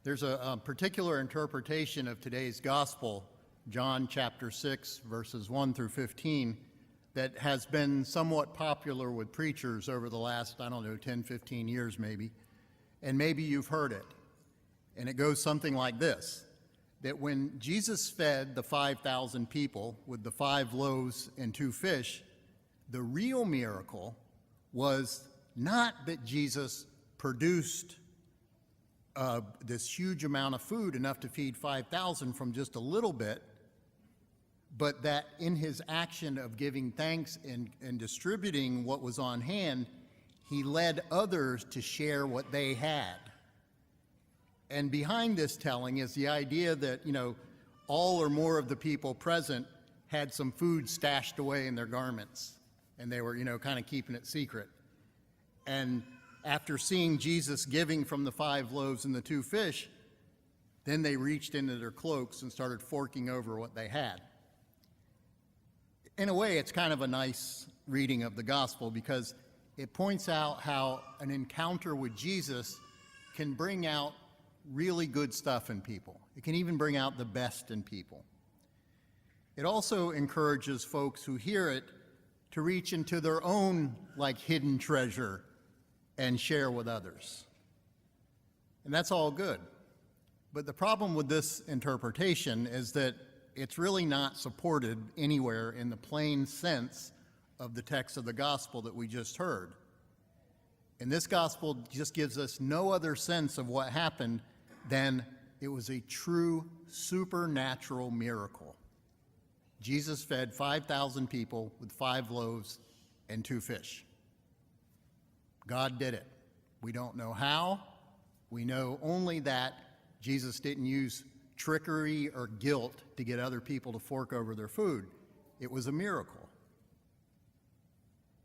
There's a particular interpretation of today's gospel, John chapter 6, verses 1 through 15, that has been somewhat popular with preachers over the last, 10, 15 years maybe, and maybe you've heard it. And it goes something like this, that when Jesus fed the 5,000 people with the 5 loaves and 2 fish, the real miracle was not that Jesus produced this huge amount of food, enough to feed 5,000 from just a little bit, but that in his action of giving thanks and distributing what was on hand, he led others to share what they had. And behind this telling is the idea that, all or more of the people present had some food stashed away in their garments, and they were, kind of keeping it secret. And after seeing Jesus giving from the 5 loaves and the 2 fish, then they reached into their cloaks and started forking over what they had. In a way, it's kind of a nice reading of the gospel because it points out how an encounter with Jesus can bring out really good stuff in people. It can even bring out the best in people. It also encourages folks who hear it to reach into their own hidden treasure and share with others. And that's all good. But the problem with this interpretation is that it's really not supported anywhere in the plain sense of the text of the gospel that we just heard. And this gospel just gives us no other sense of what happened than it was a true supernatural miracle. Jesus fed 5,000 people with 5 loaves and 2 fish. God did it. We don't know how. We know only that Jesus didn't use trickery or guilt to get other people to fork over their food. It was a miracle.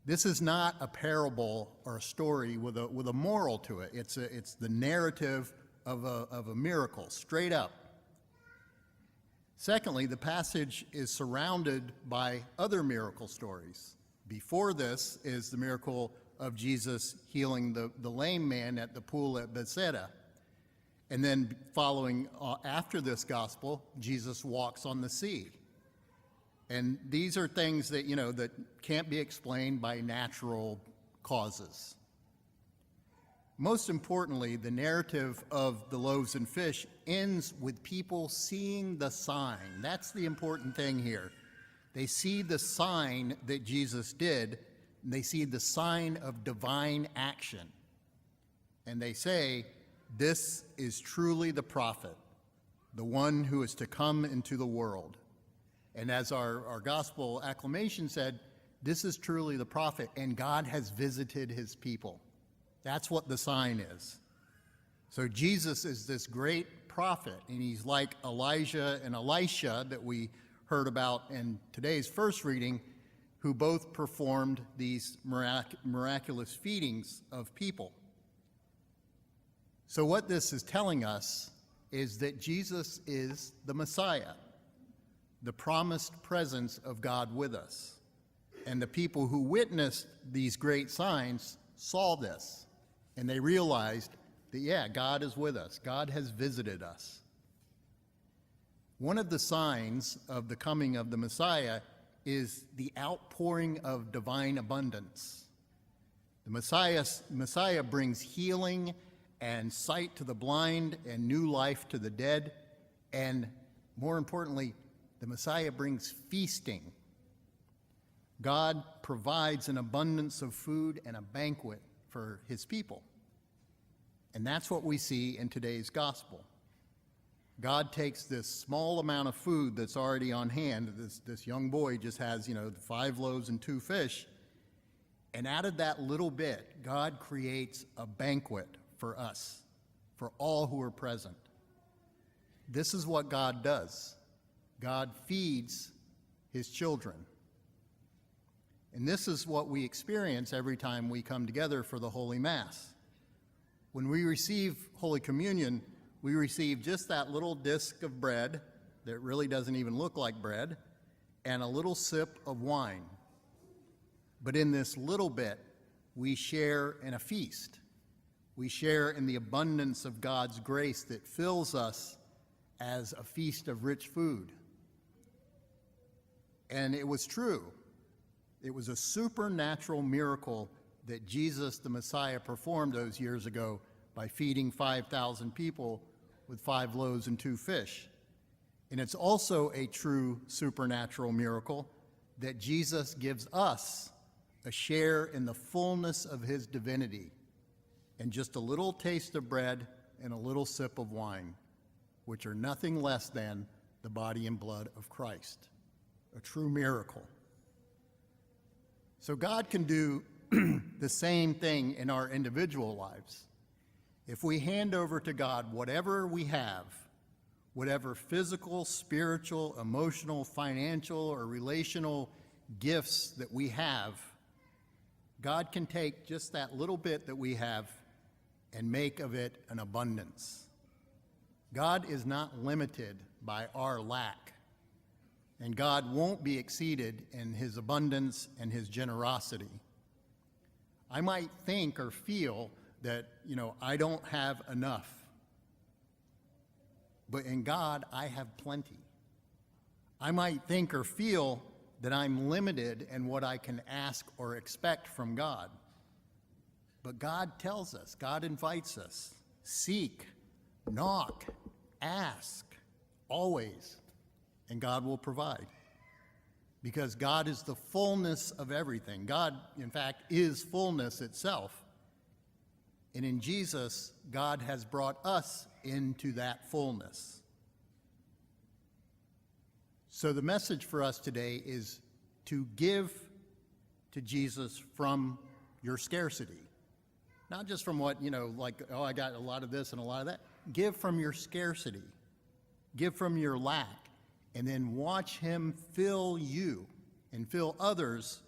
This is not a parable or a story with a moral to it. It's the narrative of a miracle, straight up. Secondly, the passage is surrounded by other miracle stories. Before this is the miracle of Jesus healing the lame man at the pool at Bethsaida. And then following after this gospel, Jesus walks on the sea. And these are things that, that can't be explained by natural causes. Most importantly, the narrative of the loaves and fish ends with people seeing the sign. That's the important thing here. They see the sign that Jesus did, and they see the sign of divine action. And they say, this is truly the prophet, the one who is to come into the world. And as our gospel acclamation said, this is truly the prophet, and God has visited his people. That's what the sign is. So Jesus is this great prophet, and he's like Elijah and Elisha that we heard about in today's first reading, who both performed these miraculous feedings of people. So what this is telling us is that Jesus is the Messiah, the promised presence of God with us. And the people who witnessed these great signs saw this, and they realized that, God is with us. God has visited us. One of the signs of the coming of the Messiah is the outpouring of divine abundance. The Messiah brings healing and sight to the blind and new life to the dead. And more importantly, the Messiah brings feasting. God provides an abundance of food and a banquet for his people. And that's what we see in today's gospel. God takes this small amount of food that's already on hand. This young boy just has, 5 loaves and 2 fish. And out of that little bit, God creates a banquet for us, for all who are present. This is what God does. God feeds his children. And this is what we experience every time we come together for the Holy Mass. When we receive Holy Communion, we receive just that little disc of bread that really doesn't even look like bread, and a little sip of wine. But in this little bit, we share in a feast. We share in the abundance of God's grace that fills us as a feast of rich food. And it was true. It was a supernatural miracle that Jesus, the Messiah, performed those years ago by feeding 5,000 people with 5 loaves and 2 fish. And it's also a true supernatural miracle that Jesus gives us a share in the fullness of his divinity and just a little taste of bread and a little sip of wine, which are nothing less than the body and blood of Christ, a true miracle. So God can do the same thing in our individual lives. If we hand over to God whatever we have, whatever physical, spiritual, emotional, financial, or relational gifts that we have, God can take just that little bit that we have and make of it an abundance. God is not limited by our lack, and God won't be exceeded in his abundance and his generosity. I might think or feel that, I don't have enough, but in God, I have plenty. I might think or feel that I'm limited in what I can ask or expect from God. But God tells us, God invites us, seek, knock, ask, always, and God will provide. Because God is the fullness of everything. God, in fact, is fullness itself. And in Jesus, God has brought us into that fullness. So the message for us today is to give to Jesus from your scarcity. Not just from what, I got a lot of this and a lot of that. Give from your scarcity. Give from your lack. And then watch him fill you and fill others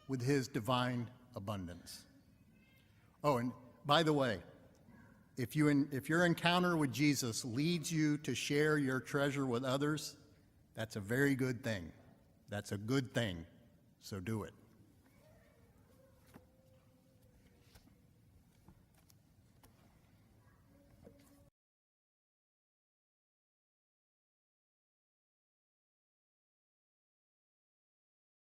with his divine abundance. Oh, and by the way, if your encounter with Jesus leads you to share your treasure with others, that's a very good thing. That's a good thing, so do it.